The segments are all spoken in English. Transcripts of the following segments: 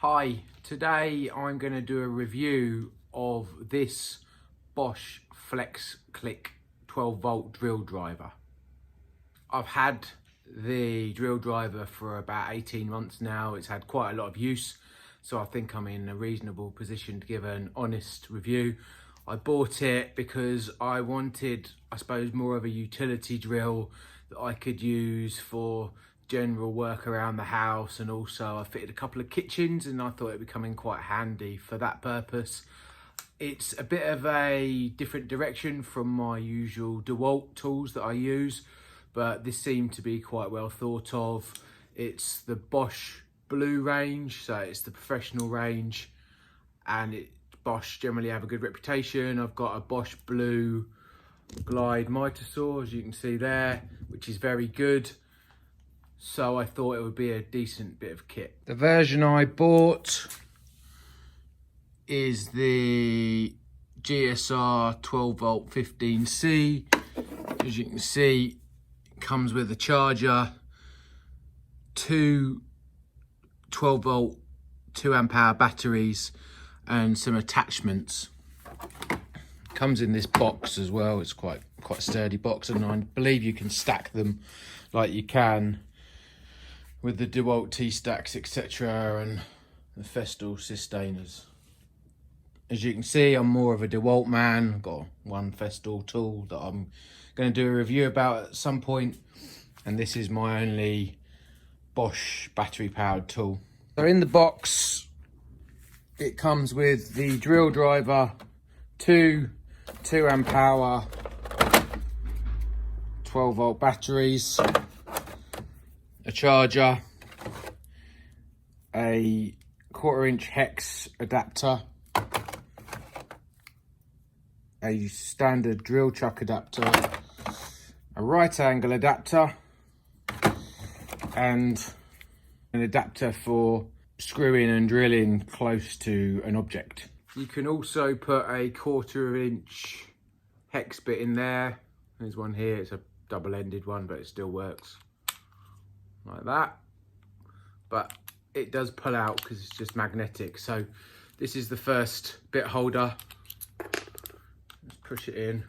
Hi, today I'm going to do a review of this Bosch Flexiclick 12v drill driver. I've had the drill driver for about 18 months now. It's had quite a lot of use, so I think I'm in a reasonable position to give an honest review. I bought it because I wanted, I suppose, more of a utility drill that I could use for general work around the house, and also I fitted a couple of kitchens and I thought it'd be coming quite handy for that purpose. It's a bit of a different direction from my usual DeWalt tools that I use, but this seemed to be quite well thought of. It's the Bosch Blue range, so it's the professional range, and Bosch generally have a good reputation. I've got a Bosch Blue Glide miter saw, as you can see there, which is very good. So I thought it would be a decent bit of kit. The version I bought is the GSR 12v 15C. As you can see, it comes with a charger, two 12v 2Ah batteries, and some attachments. It comes in this box as well. It's quite a sturdy box, and I believe you can stack them like you can with the DeWalt T-stacks, etc., and the Festool sustainers. As you can see, I'm more of a DeWalt man. I've got one Festool tool that I'm going to do a review about at some point, and this is my only Bosch battery-powered tool. So in the box, it comes with the drill driver, two 2Ah power 12v batteries, a charger, a 1/4" hex adapter, a standard drill chuck adapter, a right angle adapter, and an adapter for screwing and drilling close to an object. You can also put a 1/4" hex bit in there. There's one here, it's a double-ended one, but it still works like that, but it does pull out because it's just magnetic. So this is the first bit holder. Just push it in,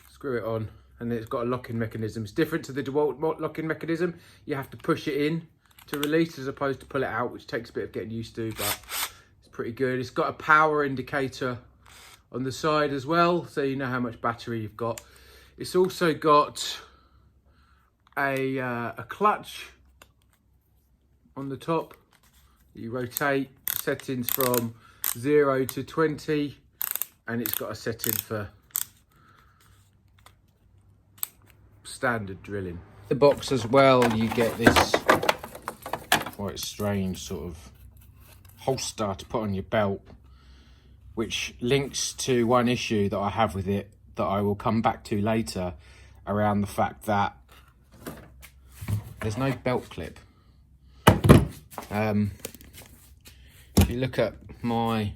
screw it on, and it's got a locking mechanism. It's different to the DeWalt locking mechanism. You have to push it in to release as opposed to pull it out, which takes a bit of getting used to, but it's pretty good. It's got a power indicator on the side as well, so you know how much battery you've got. It's also got a clutch on the top. You rotate, settings from 0 to 20, and it's got a setting for standard drilling. The box as well, you get this quite strange sort of holster to put on your belt, which links to one issue that I have with it that I will come back to later, around the fact that there's no belt clip. If you look at my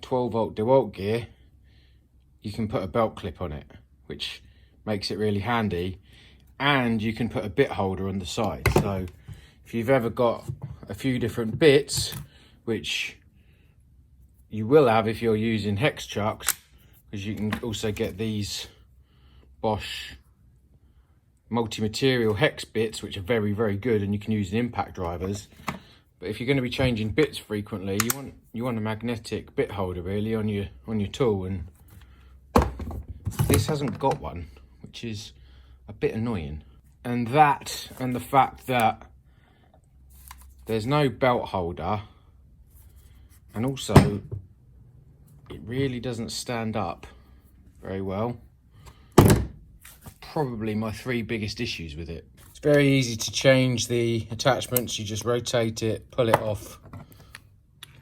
12v DeWalt gear, you can put a belt clip on it, which makes it really handy, and you can put a bit holder on the side. So if you've ever got a few different bits, which you will have if you're using hex chucks, because you can also get these Bosch multi-material hex bits, which are very, very good, and you can use in impact drivers. But if you're going to be changing bits frequently, you want a magnetic bit holder really on your tool, and this hasn't got one, which is a bit annoying. And that, and the fact that there's no belt holder, and also it really doesn't stand up very well. Probably my three biggest issues with it. It's very easy to change the attachments. You just rotate it, pull it off,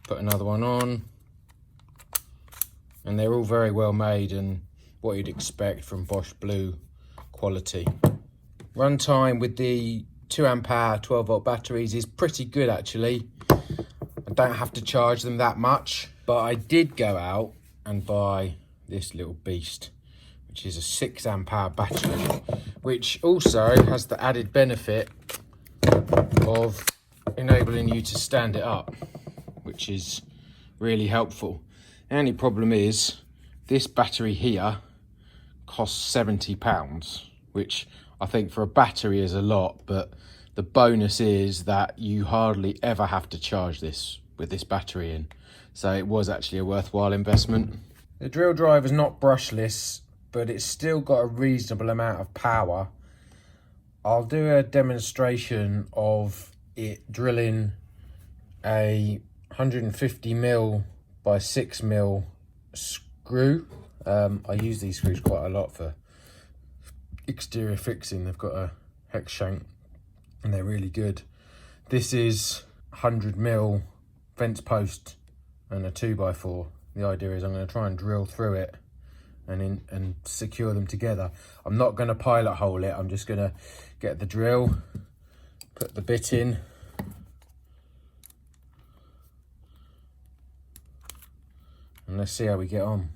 put another one on, and they're all very well made and what you'd expect from Bosch Blue quality. Runtime with the 2Ah 12v batteries is pretty good actually. I don't have to charge them that much, but I did go out and buy this little beast, which is a 6Ah battery, which also has the added benefit of enabling you to stand it up, which is really helpful. The only problem is this battery here costs £70, which I think for a battery is a lot, but the bonus is that you hardly ever have to charge this with this battery in. So it was actually a worthwhile investment. The drill driver is not brushless, but it's still got a reasonable amount of power. I'll do a demonstration of it drilling a 150mm by 6mm screw. I use these screws quite a lot for exterior fixing. They've got a hex shank and they're really good. This is 100mm fence post and a 2x4. The idea is I'm going to try and drill through it and secure them together. I'm not going to pilot hole it. I'm just going to get the drill, put the bit in, and let's see how we get on.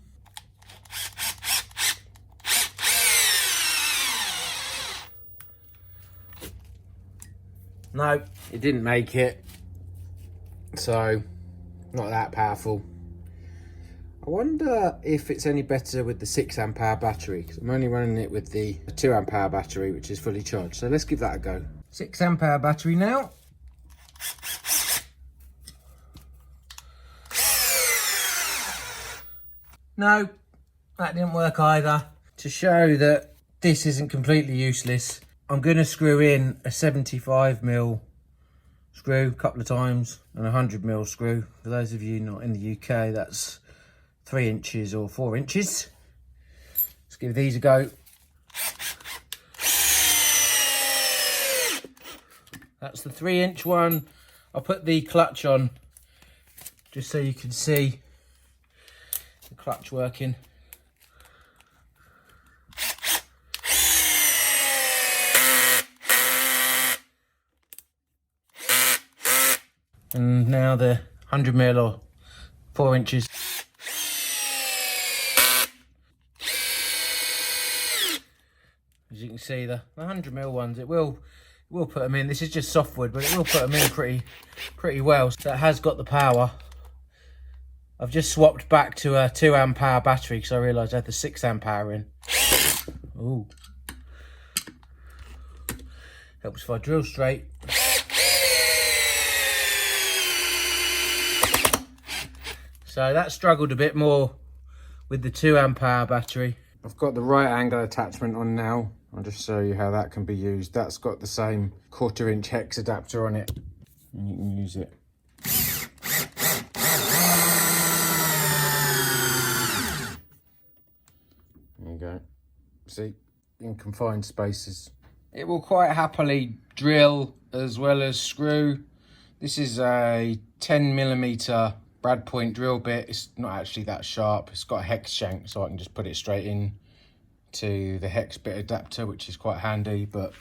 No, it didn't make it, so not that powerful. I wonder if it's any better with the 6Ah battery, because I'm only running it with the 2Ah battery, which is fully charged. So let's give that a go. 6Ah battery now. No, that didn't work either. To show that this isn't completely useless, I'm going to screw in a 75mm screw a couple of times and a 100mm screw. For those of you not in the UK, that's 3 inches or 4 inches. Let's give these a go. That's the 3-inch one. I'll put the clutch on just so you can see the clutch working. And now the 100mm or 4 inches. As you can see, the 100mm ones, it will put them in. This is just softwood, but it will put them in pretty well. So it has got the power. I've just swapped back to a 2Ah battery because I realised I had the 6Ah in. Ooh. Helps if I drill straight. So that struggled a bit more with the 2Ah battery. I've got the right angle attachment on now. I'll just show you how that can be used. That's got the same 1/4-inch hex adapter on it, and you can use it. There you go. See, in confined spaces. It will quite happily drill as well as screw. This is a 10mm brad point drill bit. It's not actually that sharp. It's got a hex shank, so I can just put it straight in to the hex bit adapter, which is quite handy. But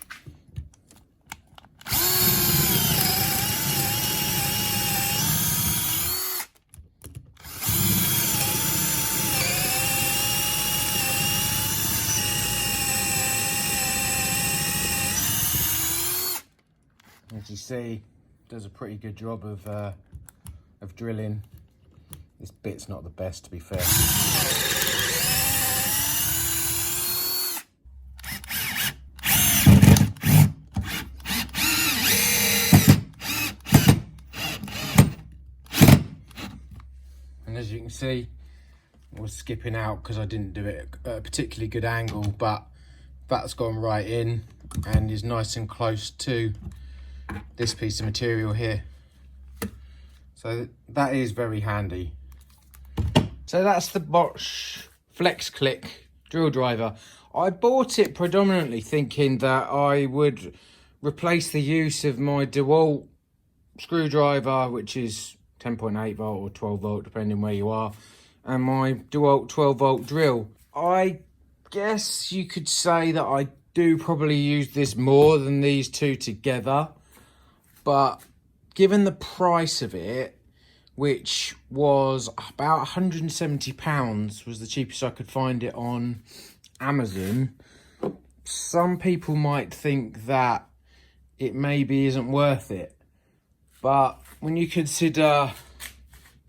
as you see, does a pretty good job of drilling. This bit's not the best, to be fair. And as you can see, I was skipping out because I didn't do it at a particularly good angle, but that's gone right in and is nice and close to this piece of material here. So that is very handy. So that's the Bosch Flexiclick drill driver. I bought it predominantly thinking that I would replace the use of my DeWalt screwdriver, which is 10.8 volt or 12 volt, depending where you are, and my DeWalt 12 volt drill. I guess you could say that I do probably use this more than these two together, but given the price of it, which was about £170, was the cheapest I could find it on Amazon, some people might think that it maybe isn't worth it. But when you consider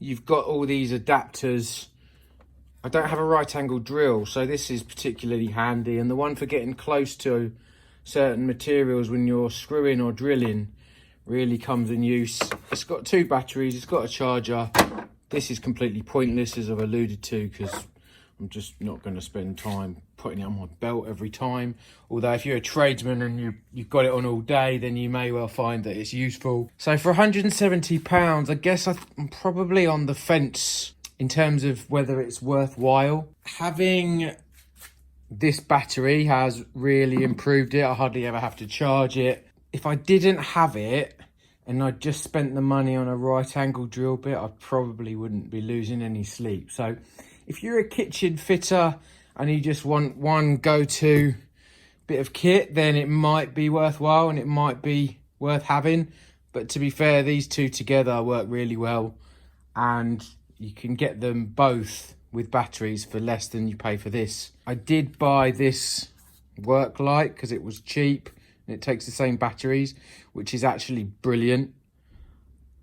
you've got all these adapters. I don't have a right angle drill, so this is particularly handy. And the one for getting close to certain materials when you're screwing or drilling really comes in use. It's got 2 batteries, it's got a charger. This is completely pointless, as I've alluded to, because I'm just not going to spend time putting it on my belt every time. Although if you're a tradesman and you've got it on all day, then you may well find that it's useful. So for £170, I guess I'm probably on the fence in terms of whether it's worthwhile. Having this battery has really improved it. I hardly ever have to charge it. If I didn't have it and I just spent the money on a right angle drill bit, I probably wouldn't be losing any sleep. So if you're a kitchen fitter and you just want one go-to bit of kit, then it might be worthwhile and it might be worth having. But to be fair, these two together work really well, and you can get them both with batteries for less than you pay for this. I did buy this work light because it was cheap and it takes the same batteries, which is actually brilliant.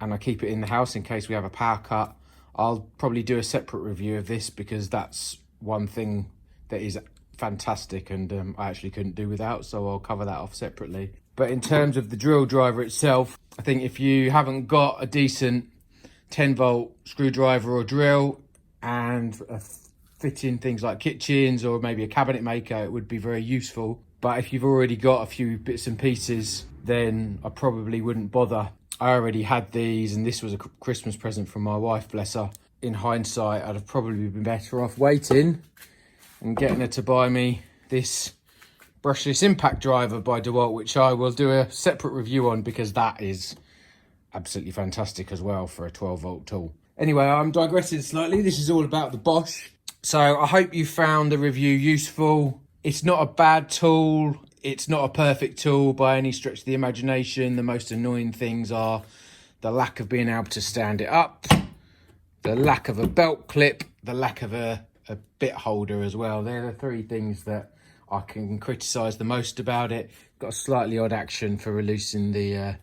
And I keep it in the house in case we have a power cut. I'll probably do a separate review of this because that's one thing that is fantastic and I actually couldn't do without, so I'll cover that off separately. But in terms of the drill driver itself, I think if you haven't got a decent 10-volt screwdriver or drill and fit in things like kitchens or maybe a cabinet maker, it would be very useful. But if you've already got a few bits and pieces, then I probably wouldn't bother. I already had these and this was a Christmas present from my wife, bless her. In hindsight, I'd have probably been better off waiting and getting her to buy me this brushless impact driver by DeWalt, which I will do a separate review on because that is absolutely fantastic as well for a 12-volt tool. Anyway, I'm digressing slightly. This is all about the Bosch. So I hope you found the review useful. It's not a bad tool. It's not a perfect tool by any stretch of the imagination. The most annoying things are the lack of being able to stand it up, the lack of a belt clip, the lack of a bit holder as well. They're the 3 things that I can criticise the most about it. Got a slightly odd action for releasing the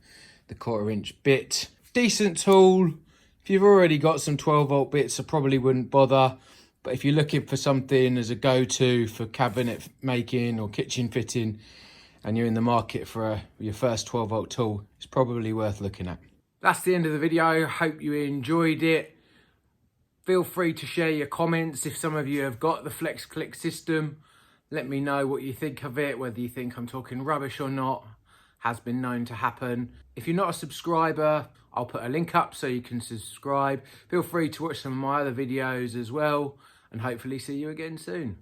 1/4-inch bit. Decent tool. If you've already got some 12-volt bits, I probably wouldn't bother. But if you're looking for something as a go-to for cabinet making or kitchen fitting, and you're in the market for your first 12-volt tool, it's probably worth looking at. That's the end of the video. Hope you enjoyed it. Feel free to share your comments if some of you have got the Flexiclick system. Let me know what you think of it, whether you think I'm talking rubbish or not. Has been known to happen. If you're not a subscriber, I'll put a link up so you can subscribe. Feel free to watch some of my other videos as well, and hopefully see you again soon.